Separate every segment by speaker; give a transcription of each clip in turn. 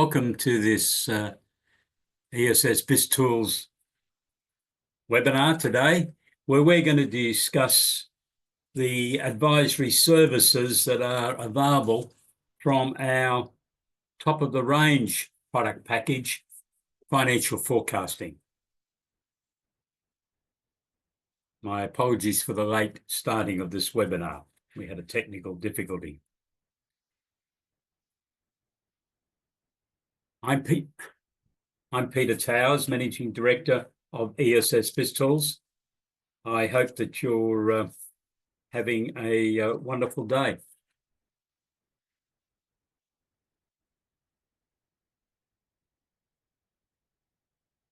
Speaker 1: Welcome to this ESS BIZTOOLS webinar today, where we're going to discuss the advisory services that are available from our top-of-the-range product package, financial forecasting. My apologies for the late starting of this webinar. We had a technical difficulty. I'm Peter Towers, Managing Director of ESS BIZTOOLS. I hope that you're having a wonderful day.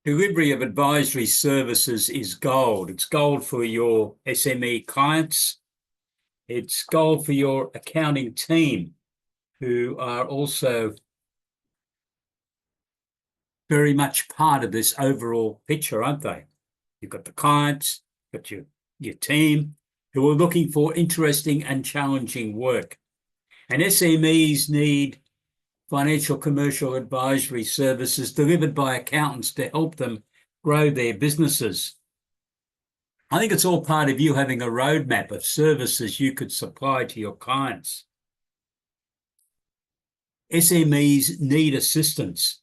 Speaker 1: Delivery of advisory services is gold. It's gold for your SME clients. It's gold for your accounting team, who are also very much part of this overall picture, aren't they? You've got the clients, you've got your team, who are looking for interesting and challenging work. And SMEs need financial commercial advisory services delivered by accountants to help them grow their businesses. I think it's all part of you having a roadmap of services you could supply to your clients. SMEs need assistance.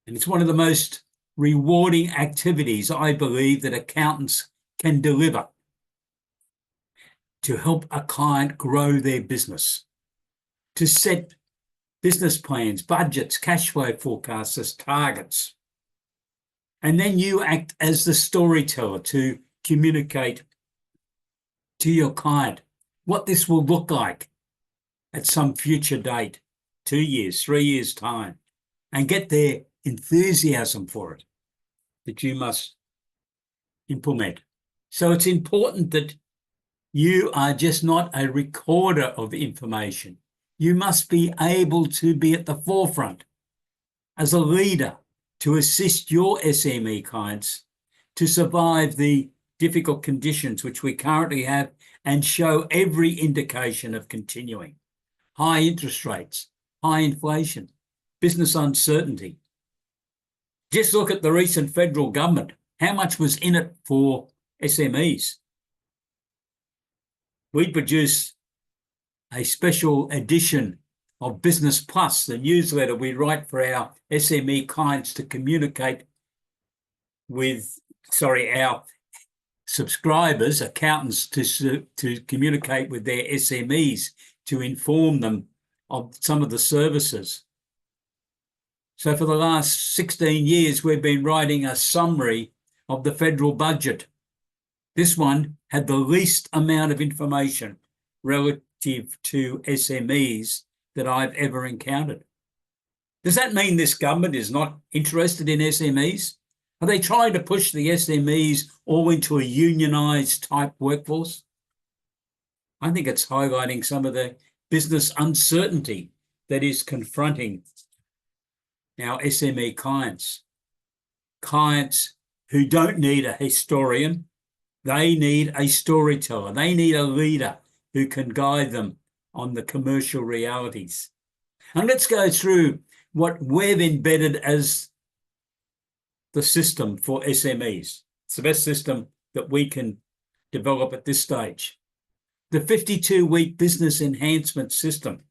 Speaker 1: And it's one of the most rewarding activities, I believe, that accountants can deliver to help a client grow their business, to set business plans, budgets, cash flow forecasts as targets. And then you act as the storyteller to communicate to your client what this will look like at some future date, 2 years, 3 years' time, and get their enthusiasm for it that you must implement. So it's important that you are just not a recorder of information. You must be able to be at the forefront as a leader to assist your SME clients to survive the difficult conditions which we currently have and show every indication of continuing. High interest rates, high inflation, business uncertainty. Just look at the recent federal government. How much was in it for SMEs? We produced a special edition of Business Plus, the newsletter we write for our SME clients to communicate with, our subscribers, accountants, to communicate with their SMEs, to inform them of some of the services. So for the last 16 years, we've been writing a summary of the federal budget. This one had the least amount of information relative to SMEs that I've ever encountered. Does that mean this government is not interested in SMEs? Are they trying to push the SMEs all into a unionised type workforce? I think it's highlighting some of the business uncertainty that is confronting our SME clients who don't need a historian. They need a storyteller. They need a leader who can guide them on the commercial realities. And let's go through what we've embedded as the system for SMEs. It's the best system that we can develop at this stage. The 52-week business enhancement system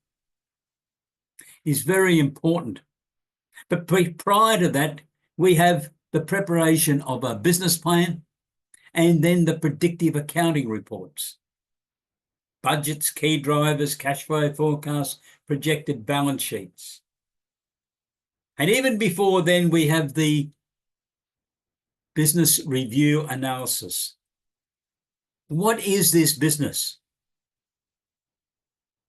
Speaker 1: is very important. But prior to that, we have the preparation of a business plan and then the predictive accounting reports. Budgets, key drivers, cash flow forecasts, projected balance sheets. And even before then, we have the business review analysis. What is this business?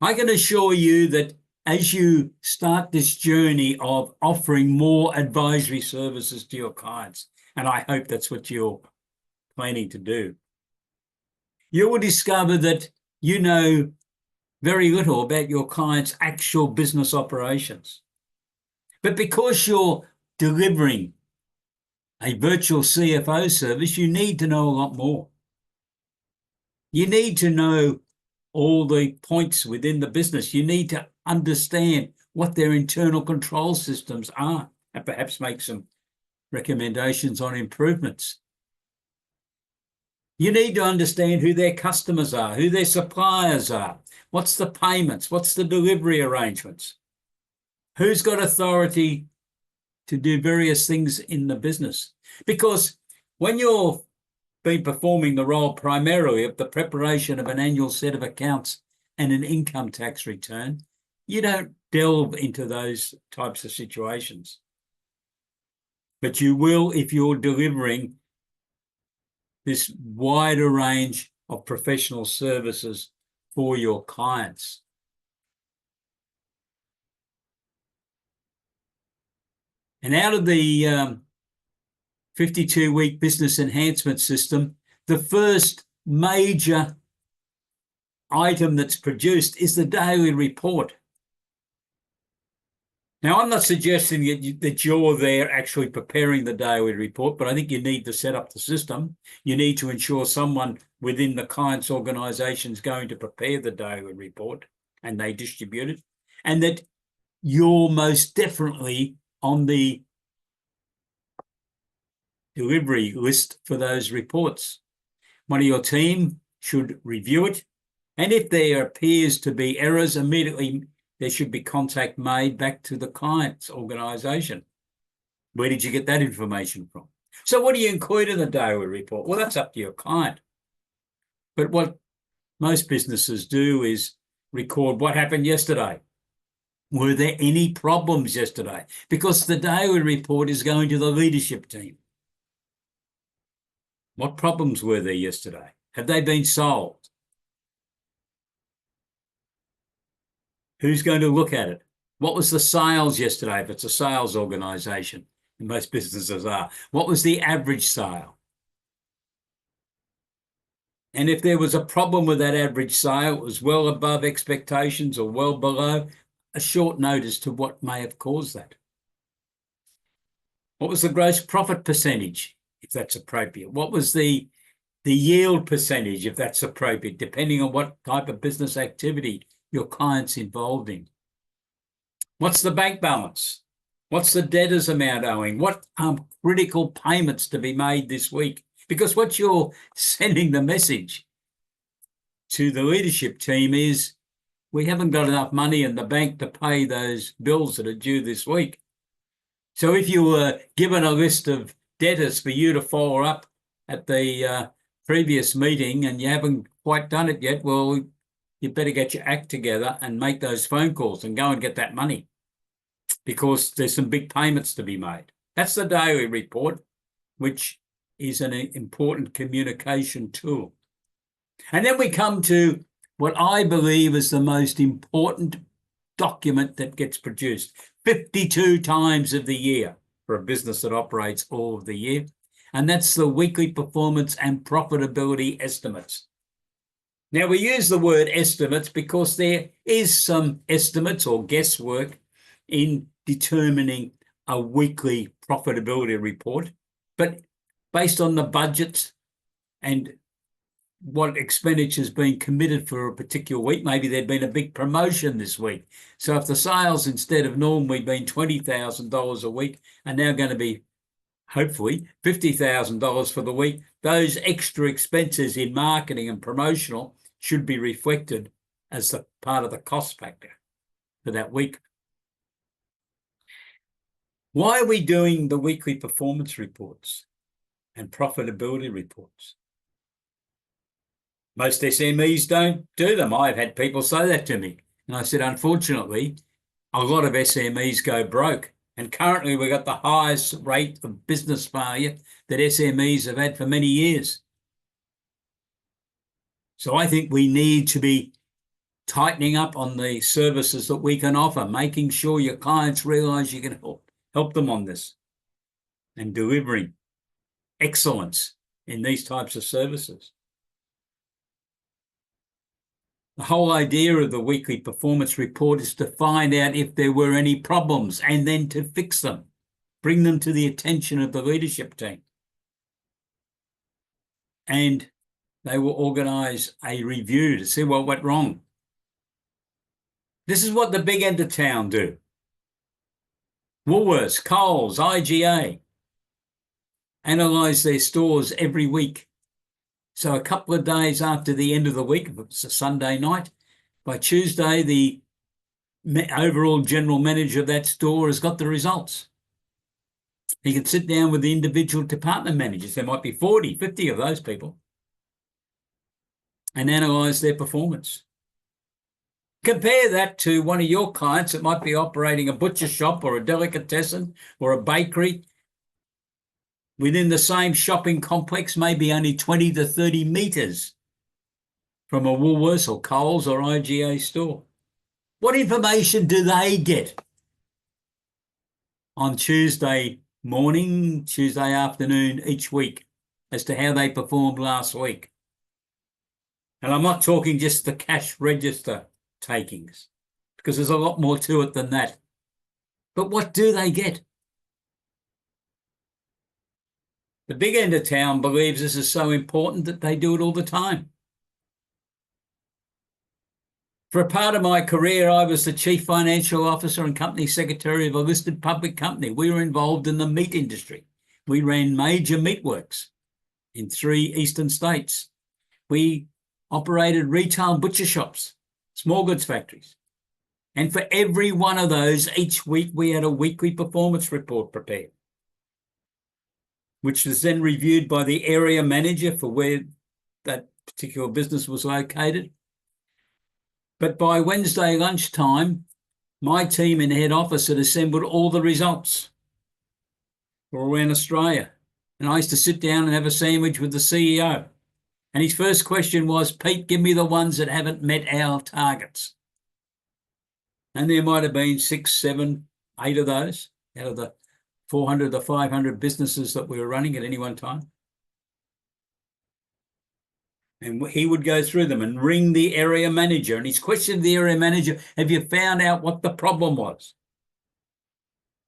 Speaker 1: I can assure you that as you start this journey of offering more advisory services to your clients, and I hope that's what you're planning to do, you will discover that you know very little about your client's actual business operations. But because you're delivering a virtual CFO service, you need to know a lot more. You need to know all the points within the business. You need to understand what their internal control systems are and perhaps make some recommendations on improvements. You need to understand who their customers are, who their suppliers are, what's the payments, what's the delivery arrangements, who's got authority to do various things in the business. Because when you're been performing the role primarily of the preparation of an annual set of accounts and an income tax return, you don't delve into those types of situations. But you will if you're delivering this wider range of professional services for your clients. And out of the 52-week business enhancement system, the first major item that's produced is the daily report. Now, I'm not suggesting that you're there actually preparing the daily report, but I think you need to set up the system. You need to ensure someone within the client's organisation is going to prepare the daily report and they distribute it, and that you're most definitely on the delivery list for those reports. One of your team should review it, and if there appears to be errors, immediately there should be contact made back to the client's organisation. Where did you get that information from? So what do you include in the daily report? Well, that's up to your client. But what most businesses do is record what happened yesterday. Were there any problems yesterday? Because the daily report is going to the leadership team. What problems were there yesterday? Have they been solved? Who's going to look at it? What was the sales yesterday, if it's a sales organisation, and most businesses are? What was the average sale? And if there was a problem with that average sale, it was well above expectations or well below, a short note as to what may have caused that. What was the gross profit percentage, if that's appropriate? What was the yield percentage, if that's appropriate, depending on what type of business activity your client's involved in? What's the bank balance? What's the debtors amount owing? What critical payments to be made this week? Because what you're sending the message to the leadership team is, we haven't got enough money in the bank to pay those bills that are due this week. So if you were given a list of debtors for you to follow up at the previous meeting and you haven't quite done it yet, well, you better get your act together and make those phone calls and go and get that money, because there's some big payments to be made. That's the daily report, which is an important communication tool. And then we come to what I believe is the most important document that gets produced 52 times of the year for a business that operates all of the year. And that's the weekly performance and profitability estimates. Now, we use the word estimates because there is some estimates or guesswork in determining a weekly profitability report, but based on the budget and what expenditure has been committed for a particular week, maybe there'd been a big promotion this week. So if the sales, instead of normally being $20,000 a week, are now going to be hopefully $50,000 for the week, those extra expenses in marketing and promotional should be reflected as the part of the cost factor for that week. Why are we doing the weekly performance reports and profitability reports? Most SMEs don't do them. I've had people say that to me. And I said, unfortunately, a lot of SMEs go broke. And currently we've got the highest rate of business failure that SMEs have had for many years. So I think we need to be tightening up on the services that we can offer, making sure your clients realise you can help them on this and delivering excellence in these types of services. The whole idea of the weekly performance report is to find out if there were any problems and then to fix them, bring them to the attention of the leadership team. And they will organise a review to see what went wrong. This is what the big end of town do. Woolworths, Coles, IGA analyse their stores every week. So a couple of days after the end of the week, if it's a Sunday night, by Tuesday, the overall general manager of that store has got the results. He can sit down with the individual department managers. There might be 40, 50 of those people, and analyse their performance. Compare that to one of your clients that might be operating a butcher shop or a delicatessen or a bakery within the same shopping complex, maybe only 20 to 30 metres from a Woolworths or Coles or IGA store. What information do they get on Tuesday morning, Tuesday afternoon each week as to how they performed last week? And I'm not talking just the cash register takings, because there's a lot more to it than that. But what do they get? The big end of town believes this is so important that they do it all the time. For a part of my career, I was the chief financial officer and company secretary of a listed public company. We were involved in the meat industry. We ran major meatworks in 3 eastern states. We operated retail butcher shops, small goods factories. And for every one of those, each week we had a weekly performance report prepared, which was then reviewed by the area manager for where that particular business was located. But by Wednesday lunchtime, my team in head office had assembled all the results for around Australia. And I used to sit down and have a sandwich with the CEO. And his first question was, Pete, give me the ones that haven't met our targets. And there might have been 6, 7, 8 of those out of the 400 to 500 businesses that we were running at any one time. And he would go through them and ring the area manager. And his question to the area manager, have you found out what the problem was?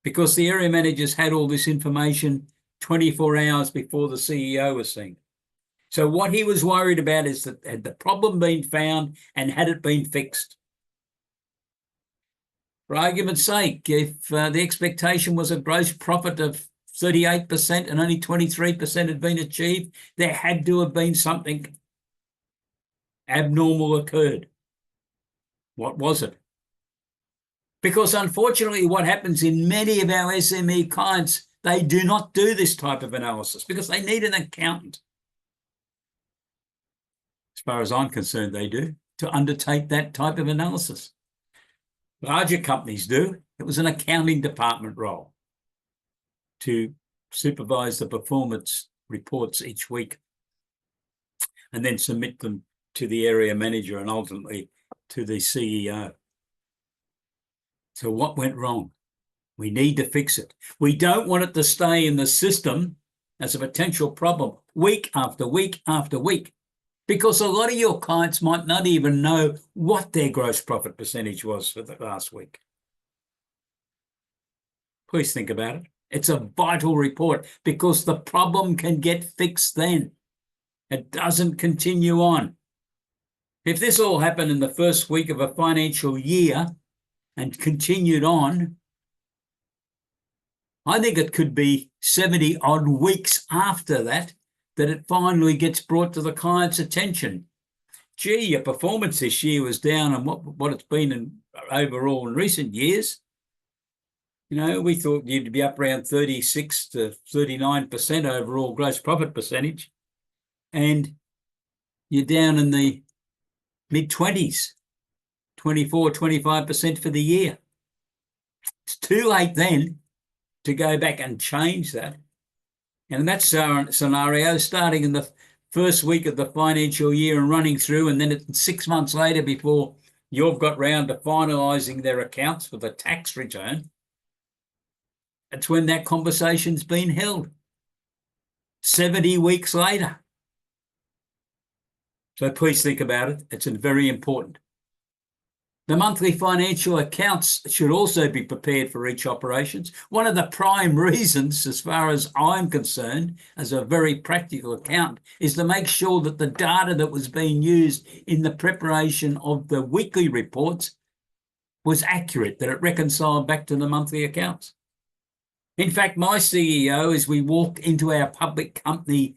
Speaker 1: Because the area managers had all this information 24 hours before the CEO was seen. So what he was worried about is that had the problem been found and had it been fixed? For argument's sake, if the expectation was a gross profit of 38% and only 23% had been achieved, there had to have been something abnormal occurred. What was it? Because unfortunately, what happens in many of our SME clients, they do not do this type of analysis because they need an accountant. As far as I'm concerned, they do, to undertake that type of analysis. Larger companies do. It was an accounting department role to supervise the performance reports each week and then submit them to the area manager and ultimately to the CEO. So what went wrong? We need to fix it. We don't want it to stay in the system as a potential problem week after week after week, because a lot of your clients might not even know what their gross profit percentage was for the last week. Please think about it. It's a vital report because the problem can get fixed then. It doesn't continue on. If this all happened in the first week of a financial year and continued on, I think it could be 70 odd weeks after that it finally gets brought to the client's attention. Gee, your performance this year was down on what it's been overall in recent years. You know, we thought you'd be up around 36 to 39% overall gross profit percentage, and you're down in the mid-20s, 24, 25% for the year. It's too late then to go back and change that. And that's our scenario, starting in the first week of the financial year and running through, and then 6 months later before you've got round to finalising their accounts for the tax return. That's when that conversation's been held. 70 weeks later. So please think about it. It's very important. The monthly financial accounts should also be prepared for each operations. One of the prime reasons, as far as I'm concerned, as a very practical accountant, is to make sure that the data that was being used in the preparation of the weekly reports was accurate, that it reconciled back to the monthly accounts. In fact, my CEO, as we walked into our public company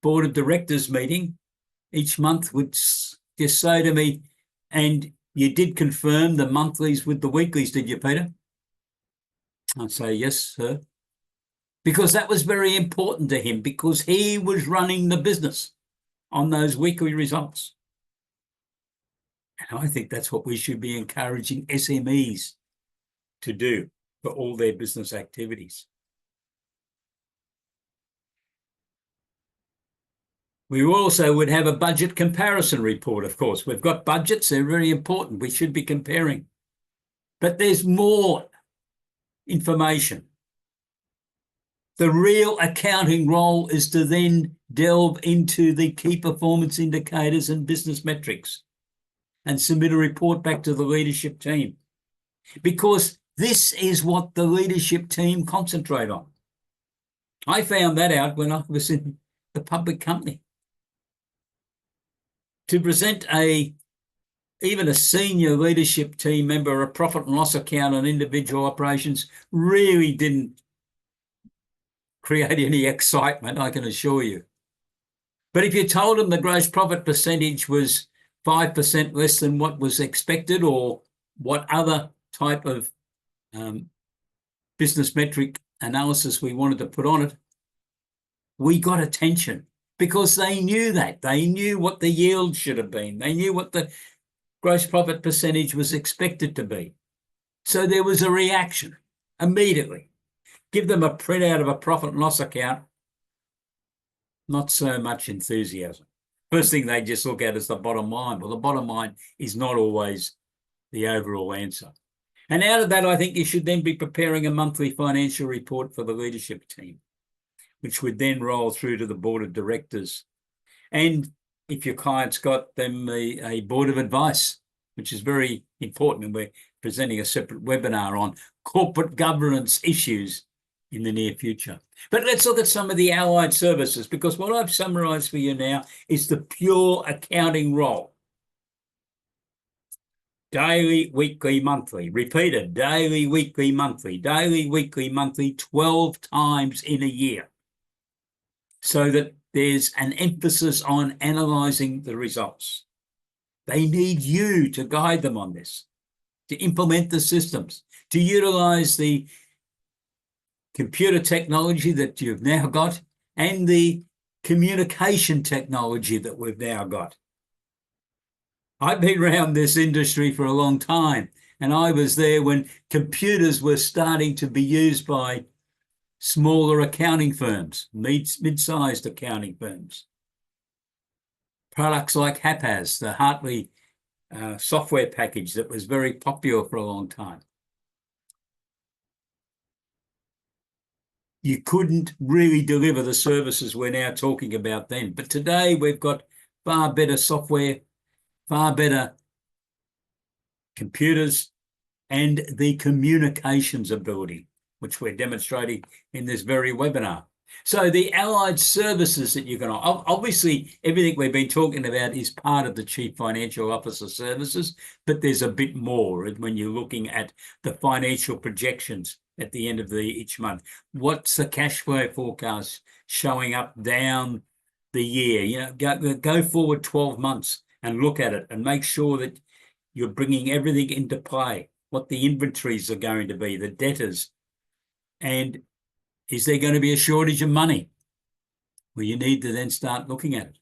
Speaker 1: board of directors meeting each month, would just say to me, "And you did confirm the monthlies with the weeklies, did you, Peter?" I'd say, "Yes, sir." Because that was very important to him, because he was running the business on those weekly results. And I think that's what we should be encouraging SMEs to do for all their business activities. We also would have a budget comparison report, of course. We've got budgets, they're very important. We should be comparing. But there's more information. The real accounting role is to then delve into the key performance indicators and business metrics and submit a report back to the leadership team, because this is what the leadership team concentrate on. I found that out when I was in the public company. To present even a senior leadership team member a profit and loss account on individual operations really didn't create any excitement, I can assure you. But if you told them the gross profit percentage was 5% less than what was expected, or what other type of business metric analysis we wanted to put on it, we got attention, because they knew that. They knew what the yield should have been. They knew what the gross profit percentage was expected to be. So there was a reaction immediately. Give them a printout of a profit and loss account, not so much enthusiasm. First thing they just look at is the bottom line. Well, the bottom line is not always the overall answer. And out of that, I think you should then be preparing a monthly financial report for the leadership team, which would then roll through to the board of directors. And if your client's got them a board of advice, which is very important, and we're presenting a separate webinar on corporate governance issues in the near future. But let's look at some of the allied services, because what I've summarised for you now is the pure accounting role. Daily, weekly, monthly, repeated, daily, weekly, monthly, 12 times in a year, so that there's an emphasis on analysing the results. They need you to guide them on this, to implement the systems, to utilise the computer technology that you've now got and the communication technology that we've now got. I've been around this industry for a long time, and I was there when computers were starting to be used by smaller accounting firms, mid-sized accounting firms. Products like HAPAS, the Hartley software package that was very popular for a long time. You couldn't really deliver the services we're now talking about then. But today we've got far better software, far better computers, and the communications ability, which we're demonstrating in this very webinar. So the allied services that you're going to, obviously everything we've been talking about is part of the Chief Financial Officer services, but there's a bit more when you're looking at the financial projections at the end of each month. What's the cash flow forecast showing up down the year? You know, go forward 12 months and look at it and make sure that you're bringing everything into play, what the inventories are going to be, the debtors, and is there going to be a shortage of money? Well, you need to then start looking at it.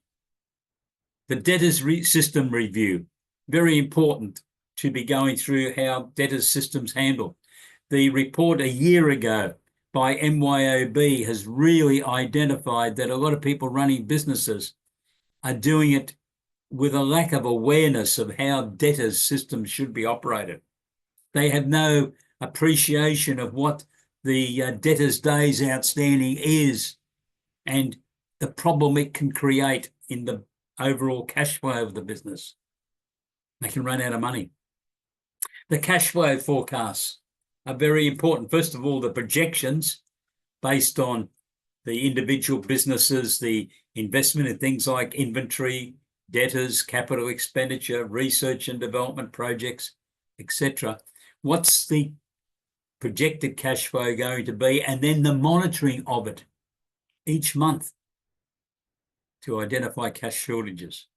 Speaker 1: The debtors system review, very important to be going through how debtors systems handle. The report a year ago by MYOB has really identified that a lot of people running businesses are doing it with a lack of awareness of how debtors systems should be operated. They have no appreciation of what the debtors days outstanding is and the problem it can create in the overall cash flow of the business. They can run out of money. The cash flow forecasts are very important. First of all, the projections based on the individual businesses, the investment in things like inventory, debtors, capital expenditure, research and development projects, etc. What's the projected cash flow going to be, and then the monitoring of it each month to identify cash shortages.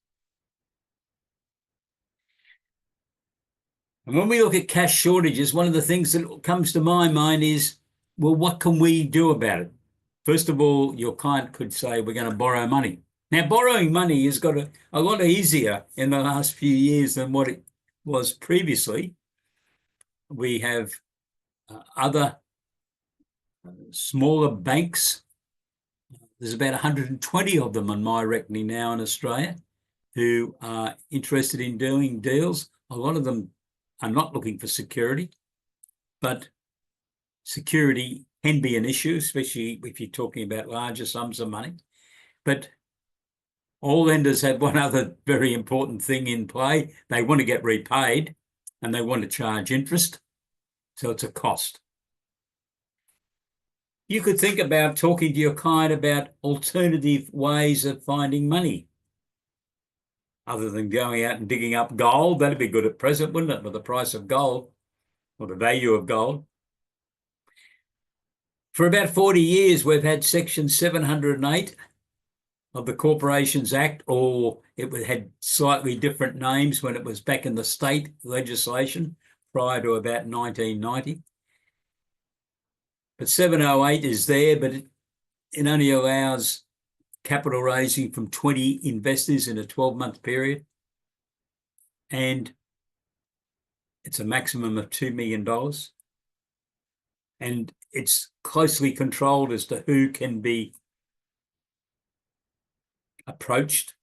Speaker 1: And when we look at cash shortages, one of the things that comes to my mind is, well, what can we do about it? First of all, your client could say, we're going to borrow money. Now, borrowing money has got a lot easier in the last few years than what it was previously. We have other smaller banks. There's about 120 of them on my reckoning now in Australia who are interested in doing deals. A lot of them are not looking for security, but security can be an issue, especially if you're talking about larger sums of money. But all lenders have one other very important thing in play. They want to get repaid and they want to charge interest. So it's a cost. You could think about talking to your client about alternative ways of finding money. Other than going out and digging up gold, that'd be good at present, wouldn't it, with the price of gold or the value of gold? For about 40 years, we've had Section 708 of the Corporations Act, or it had slightly different names when it was back in the state legislation prior to about 1990. But 708 is there, but it only allows capital raising from 20 investors in a 12-month period. And it's a maximum of $2 million. And it's closely controlled as to who can be approached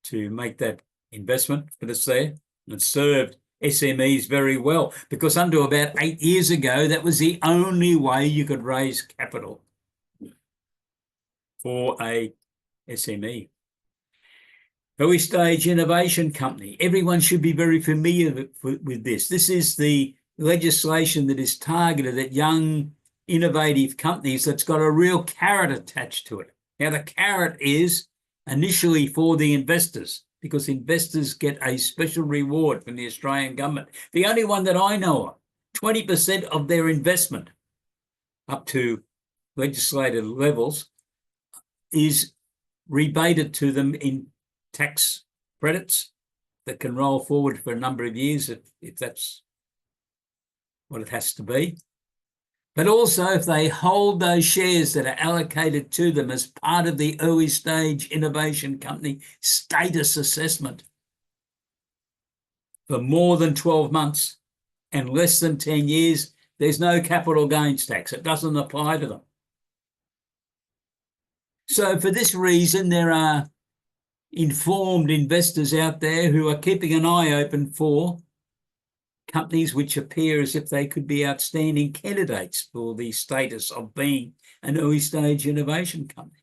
Speaker 1: to make that investment, but it's there. And it's served SMEs very well, because until about 8 years ago, that was the only way you could raise capital for a SME. Early stage innovation company. Everyone should be very familiar with this. This is the legislation that is targeted at young, innovative companies that's got a real carrot attached to it. Now, the carrot is initially for the investors, because investors get a special reward from the Australian government. The only one that I know of, 20% of their investment up to legislated levels is rebated to them in tax credits that can roll forward for a number of years if that's what it has to be. But also if they hold those shares that are allocated to them as part of the early stage innovation company status assessment for more than 12 months and less than 10 years, there's no capital gains tax. It doesn't apply to them. So for this reason, there are informed investors out there who are keeping an eye open for companies which appear as if they could be outstanding candidates for the status of being an early stage innovation company.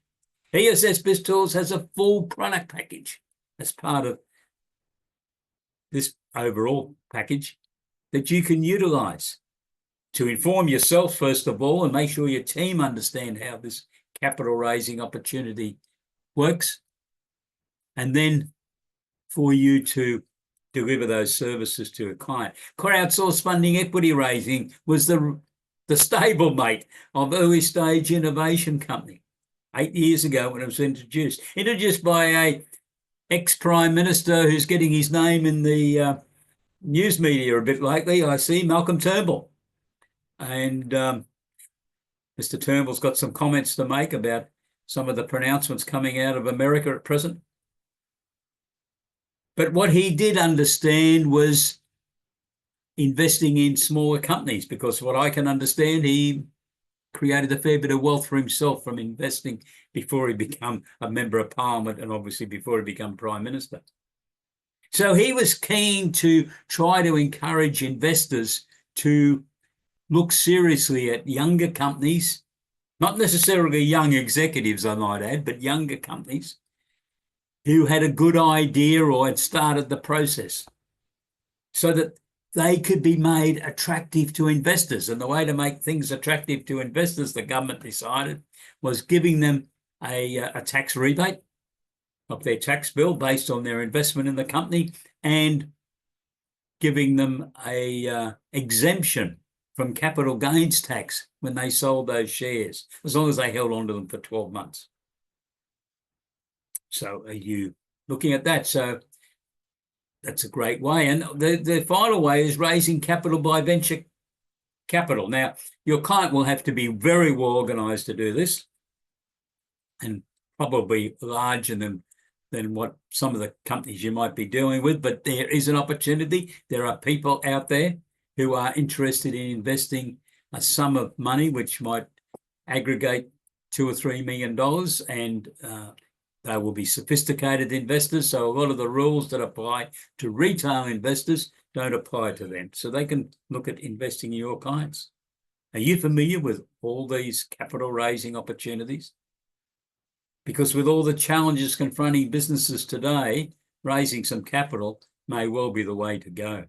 Speaker 1: ESS BIZTOOLS has a full product package as part of this overall package that you can utilize to inform yourself, first of all, and make sure your team understand how this capital raising opportunity works, and then for you to deliver those services to a client. Crowdsourced funding equity raising was the stablemate of early stage innovation company 8 years ago when it was introduced by a ex-Prime Minister who's getting his name in the news media a bit lately, I see, Malcolm Turnbull. And Mr. Turnbull's got some comments to make about some of the pronouncements coming out of America at present. But what he did understand was investing in smaller companies, because what I can understand, he created a fair bit of wealth for himself from investing before he became a member of Parliament and obviously before he became Prime Minister. So he was keen to try to encourage investors to look seriously at younger companies, not necessarily young executives, I might add, but younger companies who had a good idea or had started the process so that they could be made attractive to investors. And the way to make things attractive to investors, the government decided, was giving them a tax rebate of their tax bill based on their investment in the company and giving them a exemption from capital gains tax when they sold those shares, as long as they held on to them for 12 months. So are you looking at that? So that's a great way. And the final way is raising capital by venture capital. Now, your client will have to be very well organized to do this, and probably larger than what some of the companies you might be dealing with, but there is an opportunity. There are people out there who are interested in investing a sum of money which might aggregate $2 or $3 million, and they will be sophisticated investors. So a lot of the rules that apply to retail investors don't apply to them. So they can look at investing in your clients. Are you familiar with all these capital raising opportunities? Because with all the challenges confronting businesses today, raising some capital may well be the way to go.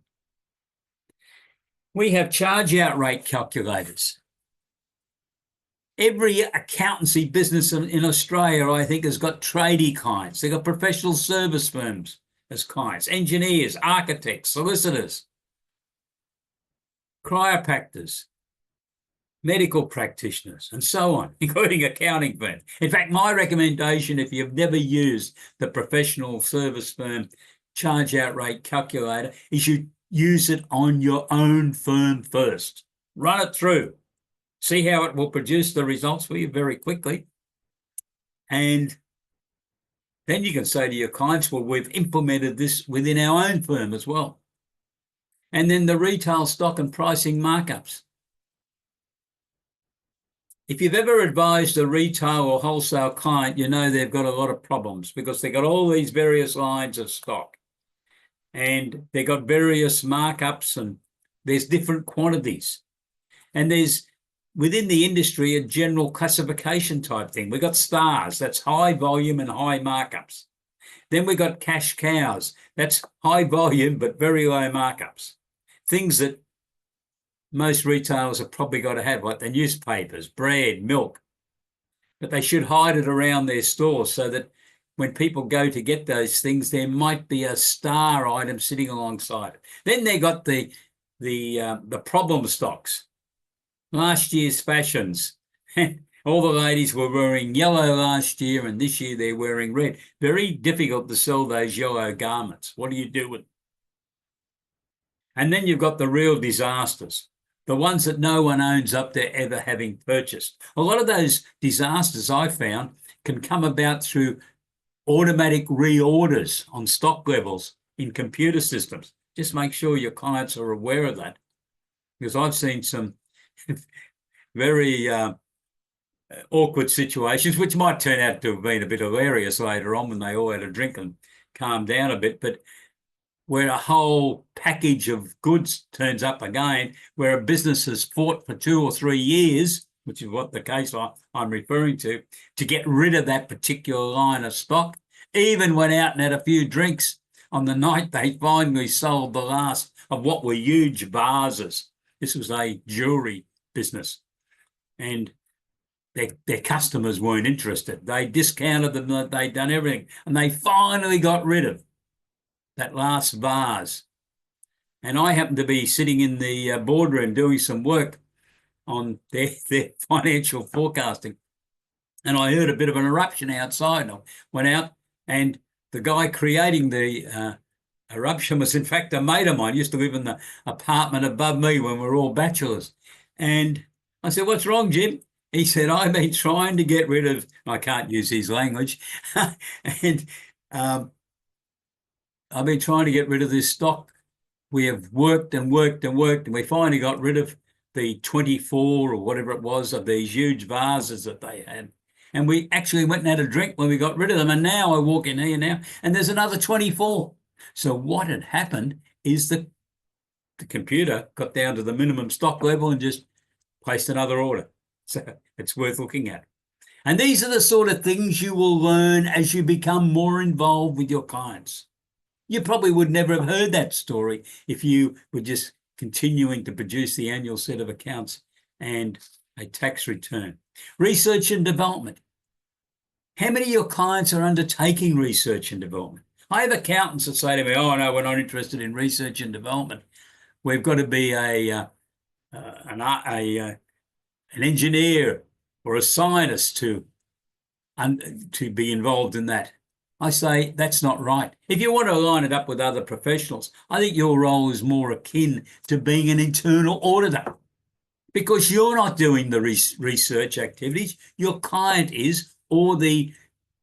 Speaker 1: We have charge out rate calculators. Every accountancy business in Australia, I think, has got tradie clients. They've got professional service firms as clients, engineers, architects, solicitors, chiropractors, medical practitioners, and so on, including accounting firms. In fact, my recommendation, if you've never used the professional service firm charge out rate calculator, is you use it on your own firm first. Run it through. See how it will produce the results for you very quickly. And then you can say to your clients, well, we've implemented this within our own firm as well. And then the retail stock and pricing markups. If you've ever advised a retail or wholesale client, you know they've got a lot of problems because they've got all these various lines of stock and they've got various markups and there's different quantities. And there's within the industry a general classification type thing. We've got stars, that's high volume and high markups. Then we've got cash cows, that's high volume but very low markups. Things that most retailers have probably got to have, like the newspapers, bread, milk, but they should hide it around their stores so that when people go to get those things, there might be a star item sitting alongside it. Then they got the problem stocks, last year's fashions. All the ladies were wearing yellow last year, and this year they're wearing red. Very difficult to sell those yellow garments. What do you do with them? And then you've got the real disasters, the ones that no one owns up to ever having purchased. A lot of those disasters I found can come about through automatic reorders on stock levels in computer systems. Just make sure your clients are aware of that, because I've seen some very awkward situations, which might turn out to have been a bit hilarious later on when they all had a drink and calmed down a bit, but where a whole package of goods turns up again, where a business has fought for 2 or 3 years, which is what the case I'm referring to get rid of that particular line of stock, even went out and had a few drinks on the night they finally sold the last of what were huge vases. This was a jewelry business, and their customers weren't interested. They discounted them, they'd done everything, and they finally got rid of that last vase. And I happened to be sitting in the boardroom doing some work on their financial forecasting, and I heard a bit of an eruption outside. I went out, and the guy creating the eruption was in fact a mate of mine, used to live in the apartment above me when we were all bachelors. And I said, "What's wrong, Jim?" He said, "I've been trying to get rid of," I can't use his language, and I've been trying to get rid of this stock. We have worked and worked and worked, and we finally got rid of the 24 or whatever it was of these huge vases that they had. And we actually went and had a drink when we got rid of them. And now I walk in here now, and there's another 24. So what had happened is the computer got down to the minimum stock level and just placed another order. So it's worth looking at. And these are the sort of things you will learn as you become more involved with your clients. You probably would never have heard that story if you were just continuing to produce the annual set of accounts and a tax return. Research and development. How many of your clients are undertaking research and development? I have accountants that say to me, "Oh, no, we're not interested in research and development. We've got to be a an engineer or a scientist to be involved in that. I say that's not right. If you want to line it up with other professionals, I think your role is more akin to being an internal auditor, because you're not doing the research activities. Your client is, or the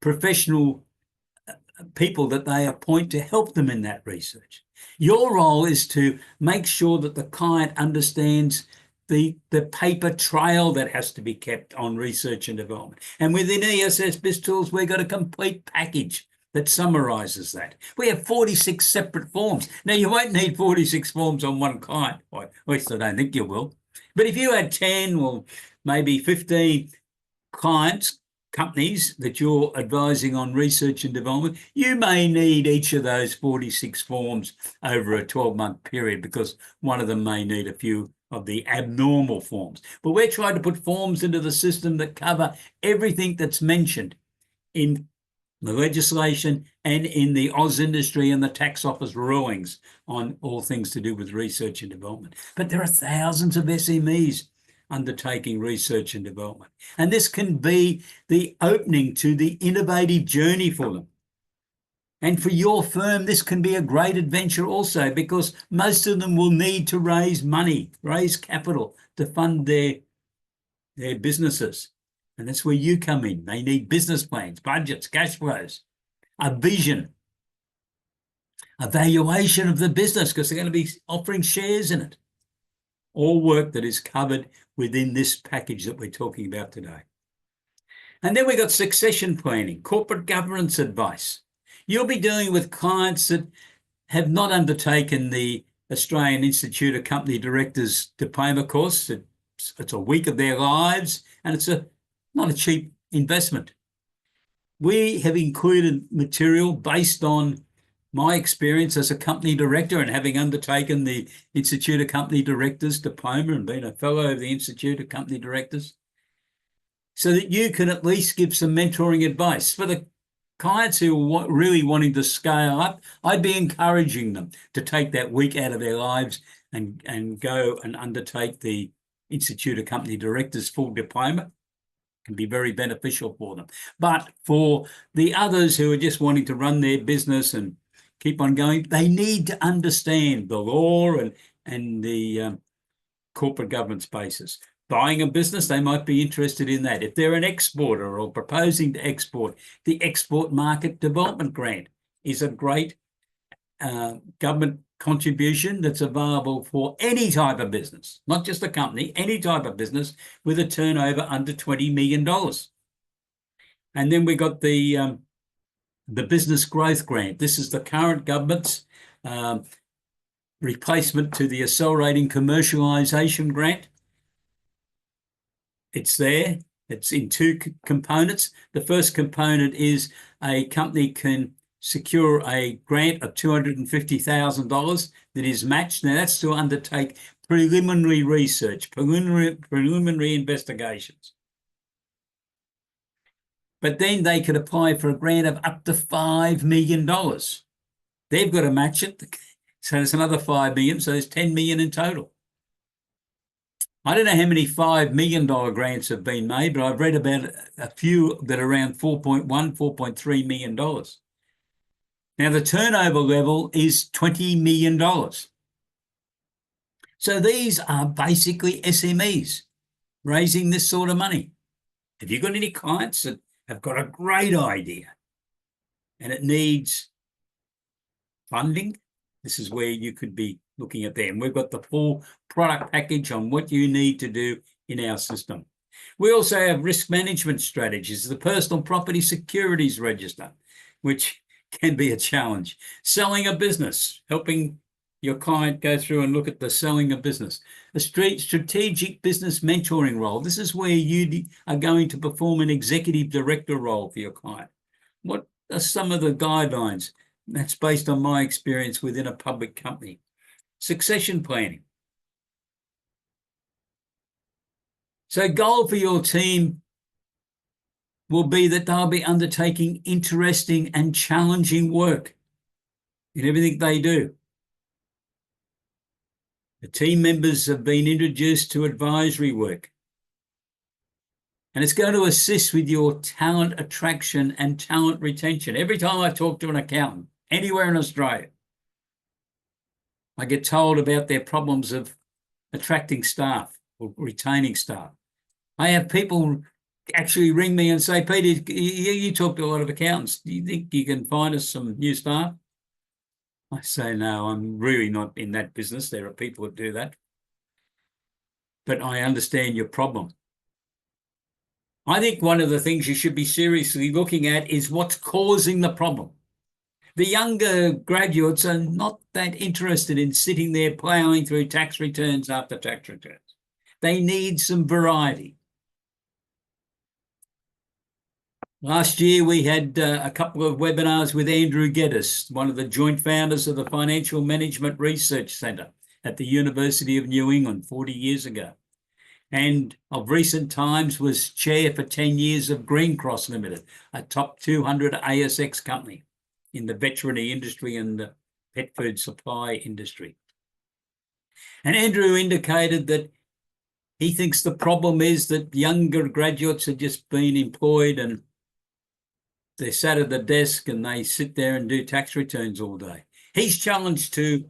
Speaker 1: professional people that they appoint to help them in that research. Your role is to make sure that the client understands the paper trail that has to be kept on research and development. And within ESS BizTools, we've got a complete package that summarises that. We have 46 separate forms. Now, you won't need 46 forms on one client. At least I don't think you will. But if you had 10 or maybe 15 clients, companies that you're advising on research and development, you may need each of those 46 forms over a 12-month period, because one of them may need a few of the abnormal forms. But we're trying to put forms into the system that cover everything that's mentioned in the legislation and in the Oz industry and the tax office rulings on all things to do with research and development. But there are thousands of SMEs undertaking research and development. And this can be the opening to the innovative journey for them. And for your firm, this can be a great adventure also, because most of them will need to raise money, raise capital to fund their businesses. And that's where you come in. They need business plans, budgets, cash flows, a vision, a valuation of the business, because they're going to be offering shares in it. All work that is covered within this package that we're talking about today. And then we've got succession planning, corporate governance advice. You'll be dealing with clients that have not undertaken the Australian Institute of Company Directors diploma course. It's a week of their lives, and it's not a cheap investment. We have included material based on my experience as a company director and having undertaken the Institute of Company Directors diploma and been a fellow of the Institute of Company Directors, so that you can at least give some mentoring advice. For the clients who are really wanting to scale up, I'd be encouraging them to take that week out of their lives and go and undertake the Institute of Company Directors full diploma. It can be very beneficial for them. But for the others who are just wanting to run their business and keep on going, they need to understand the law and the corporate governance basis. Buying a business, they might be interested in that. If they're an exporter or proposing to export, the Export Market Development Grant is a great government contribution that's available for any type of business, not just a company, any type of business with a turnover under $20 million. And then we got the Business Growth Grant. This is the current government's replacement to the Accelerating Commercialisation Grant. It's there. It's in two components. The first component is a company can secure a grant of $250,000 that is matched. Now, that's to undertake preliminary research, preliminary investigations. But then they could apply for a grant of up to $5 million. They've got to match it. So there's another $5 million. So there's $10 million in total. I don't know how many $5 million grants have been made, but I've read about a few that are around $4.1, $4.3 million. Now, the turnover level is $20 million. So these are basically SMEs raising this sort of money. Have you got any clients that have got a great idea and it needs funding? This is where you could be looking at them. We've got the full product package on what you need to do in our system. We also have risk management strategies, the personal property securities register, which can be a challenge. Selling a business, helping your client go through and look at the selling of business. A strategic business mentoring role. This is where you are going to perform an executive director role for your client. What are some of the guidelines? That's based on my experience within a public company. Succession planning. So goal for your team will be that they'll be undertaking interesting and challenging work in everything they do. The team members have been introduced to advisory work. And it's going to assist with your talent attraction and talent retention. Every time I talk to an accountant, anywhere in Australia, I get told about their problems of attracting staff or retaining staff. I have people actually ring me and say, Peter, you talk to a lot of accountants. Do you think you can find us some new staff? I say, no, I'm really not in that business. There are people that do that. But I understand your problem. I think one of the things you should be seriously looking at is what's causing the problem. The younger graduates are not that interested in sitting there ploughing through tax returns after tax returns. They need some variety. Last year, we had a couple of webinars with Andrew Geddes, one of the joint founders of the Financial Management Research Centre at the University of New England 40 years ago. And of recent times was chair for 10 years of Green Cross Limited, a top 200 ASX company in the veterinary industry and the pet food supply industry. And Andrew indicated that he thinks the problem is that younger graduates have just been employed and they sat at the desk and they sit there and do tax returns all day. His challenge to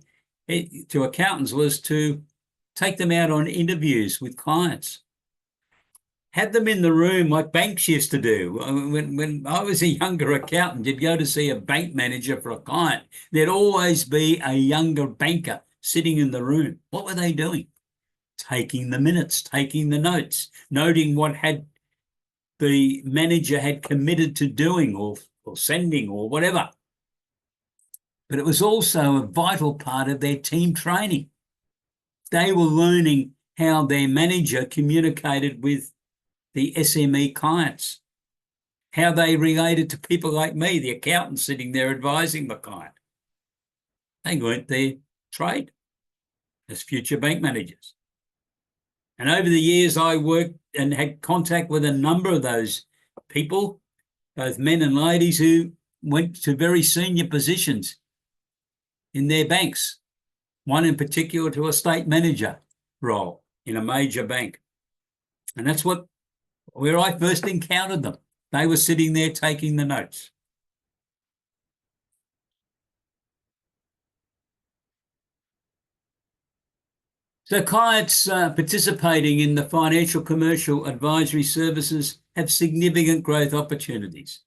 Speaker 1: accountants was to take them out on interviews with clients. Have them in the room like banks used to do. When I was a younger accountant, you'd go to see a bank manager for a client. There'd always be a younger banker sitting in the room. What were they doing? Taking the minutes, taking the notes, noting what had the manager had committed to doing or sending or whatever. But it was also a vital part of their team training. They were learning how their manager communicated with the SME clients, how they related to people like me, the accountant sitting there advising the client. They learnt their trade as future bank managers. And over the years, I worked and had contact with a number of those people, both men and ladies, who went to very senior positions in their banks, one in particular to a state manager role in a major bank. And that's where I first encountered them. They were sitting there taking the notes. So clients participating in the financial commercial advisory services have significant growth opportunities.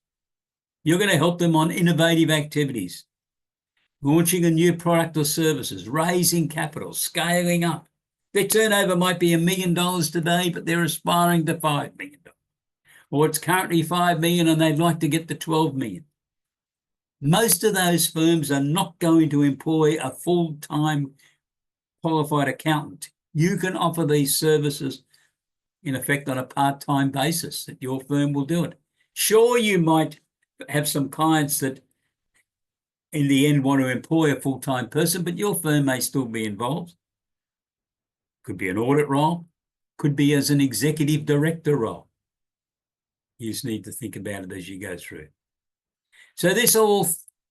Speaker 1: You're going to help them on innovative activities, launching a new product or services, raising capital, scaling up. Their turnover might be $1 million today, but they're aspiring to $5 million. Or it's currently $5 million and they'd like to get to $12 million. Most of those firms are not going to employ a full-time qualified accountant. You can offer these services in effect on a part-time basis that your firm will do it. Sure, you might have some clients that in the end want to employ a full-time person, but your firm may still be involved. Could be an audit role, could be as an executive director role. You just need to think about it as you go through. So this all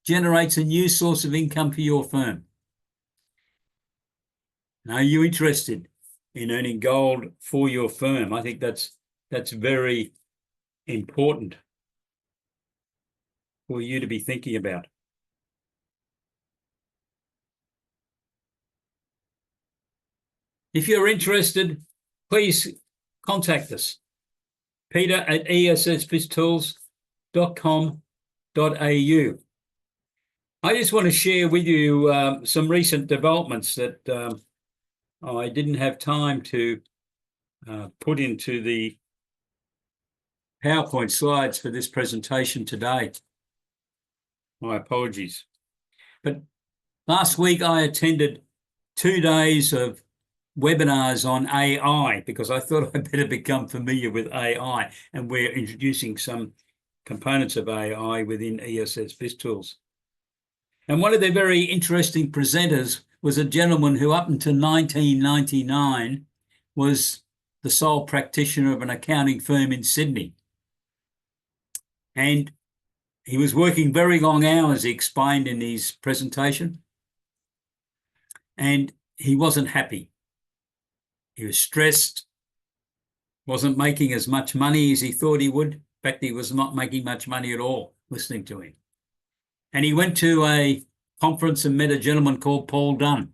Speaker 1: generates a new source of income for your firm. Are you interested in earning gold for your firm? I think that's very important for you to be thinking about. If you're interested, please contact us. Peter at ESSBIZTOOLS.com.au. I just want to share with you some recent developments that I didn't have time to put into the PowerPoint slides for this presentation today. My apologies. But last week I attended 2 days of webinars on AI because I thought I'd better become familiar with AI, and we're introducing some components of AI within ESS BIZTOOLS. And one of the very interesting presenters was a gentleman who up until 1999 was the sole practitioner of an accounting firm in Sydney. And he was working very long hours, he explained in his presentation. And he wasn't happy. He was stressed, wasn't making as much money as he thought he would. In fact, he was not making much money at all listening to him. And he went to a conference and met a gentleman called Paul Dunn.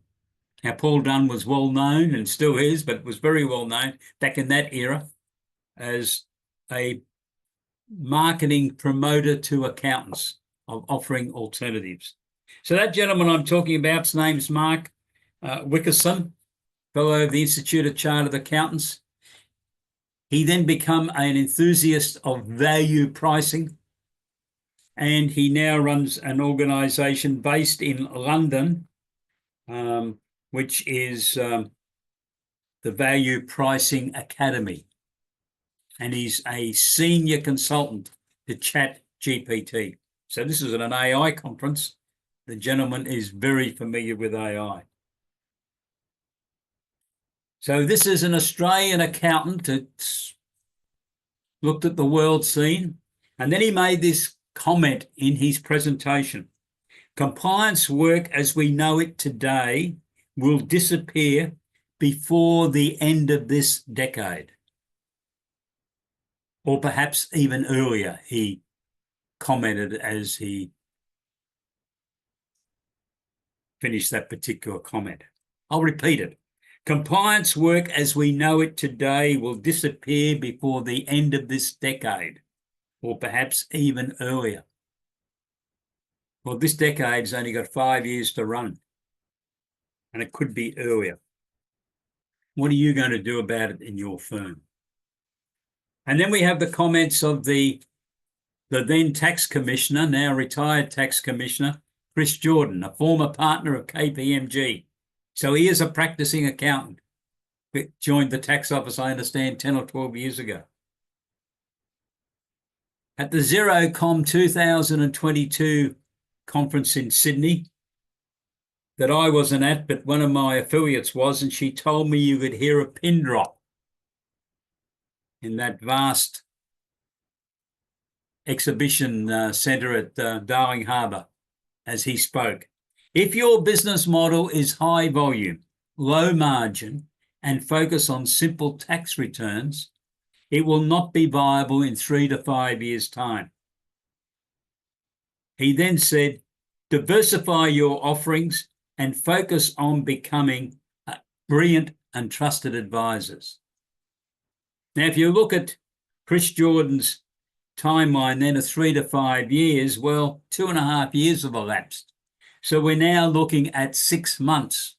Speaker 1: Now, Paul Dunn was well known and still is, but was very well known back in that era as a marketing promoter to accountants of offering alternatives. So that gentleman I'm talking about, his name's Mark Wickerson, fellow of the Institute of Chartered Accountants. He then became an enthusiast of value pricing, and he now runs an organisation based in London, which is the Value Pricing Academy. And he's a senior consultant to ChatGPT. So this is an AI conference. The gentleman is very familiar with AI. So this is an Australian accountant that's looked at the world scene, and then he made this comment in his presentation. Compliance work as we know it today will disappear before the end of this decade, or perhaps even earlier, he commented as he finished that particular comment. I'll repeat it. Compliance work as we know it today will disappear before the end of this decade, or perhaps even earlier. Well, this decade's only got 5 years to run, and it could be earlier. What are you going to do about it in your firm? And then we have the comments of the then tax commissioner, now retired tax commissioner, Chris Jordan, a former partner of KPMG. So he is a practicing accountant. He joined the tax office, I understand, 10 or 12 years ago. At the Xerocom 2022 conference in Sydney, that I wasn't at, but one of my affiliates was, and she told me you could hear a pin drop in that vast exhibition centre at Darling Harbour as he spoke. If your business model is high volume, low margin, and focus on simple tax returns, it will not be viable in 3 to 5 years' time. He then said, diversify your offerings and focus on becoming brilliant and trusted advisors. Now, if you look at Chris Jordan's timeline then of 3 to 5 years, well, 2.5 years have elapsed. So we're now looking at 6 months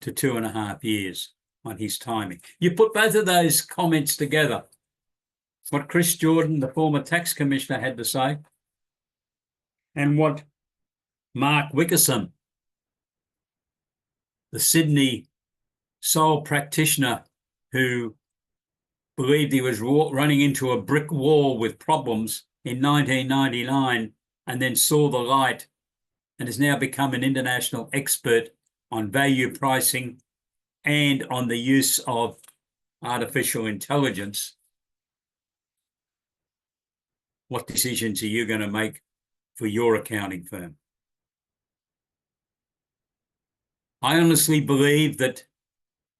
Speaker 1: to 2.5 years on his timing. You put both of those comments together, what Chris Jordan, the former tax commissioner, had to say, and what Mark Wickerson, the Sydney sole practitioner who believed he was running into a brick wall with problems in 1999 and then saw the light and has now become an international expert on value pricing and on the use of artificial intelligence. What decisions are you going to make for your accounting firm? I honestly believe that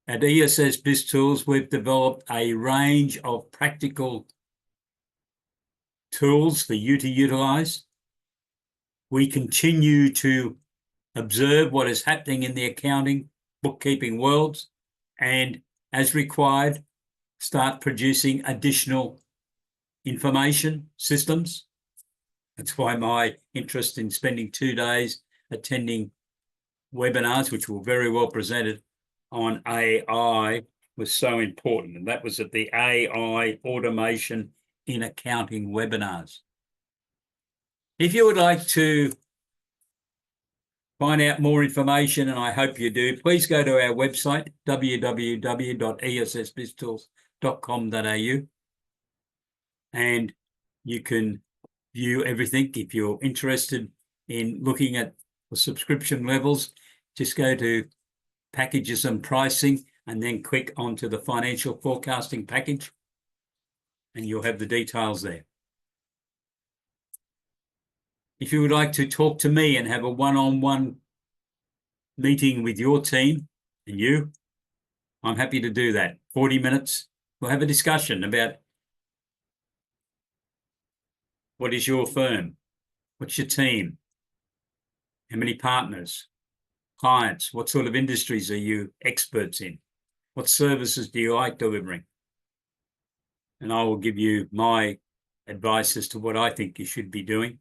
Speaker 1: at ESS BizTools, we've developed a range of practical tools for you to utilize. We continue to observe what is happening in the accounting, bookkeeping worlds, and as required, start producing additional information systems. That's why my interest in spending 2 days attending webinars, which were very well presented on AI, was so important. And that was at the AI Automation in Accounting webinars. If you would like to find out more information, and I hope you do, please go to our website, www.essbiztools.com.au, and you can view everything. If you're interested in looking at the subscription levels, just go to packages and pricing and then click onto the financial forecasting package and you'll have the details there. If you would like to talk to me and have a one-on-one meeting with your team and you, I'm happy to do that. 40 minutes. We'll have a discussion about what is your firm, what's your team, how many partners, clients, what sort of industries are you experts in, what services do you like delivering? And I will give you my advice as to what I think you should be doing.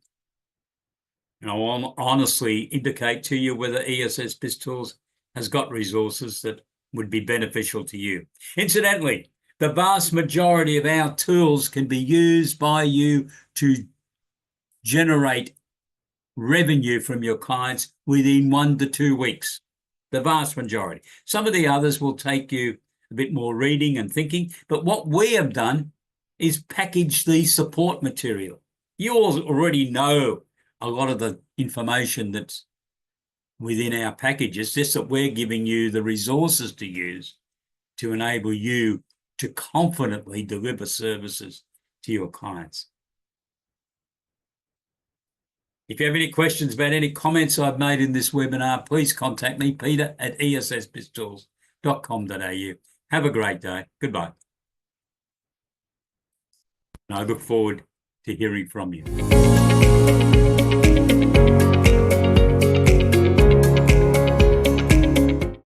Speaker 1: And I will honestly indicate to you whether ESS BizTools has got resources that would be beneficial to you. Incidentally, the vast majority of our tools can be used by you to generate revenue from your clients within 1 to 2 weeks. The vast majority. Some of the others will take you a bit more reading and thinking, but what we have done is package the support material. You all already know a lot of the information that's within our packages, just that we're giving you the resources to use to enable you to confidently deliver services to your clients. If you have any questions about any comments I've made in this webinar, please contact me, peter@essbiztools.com.au. Have a great day. Goodbye. And I look forward to hearing from you.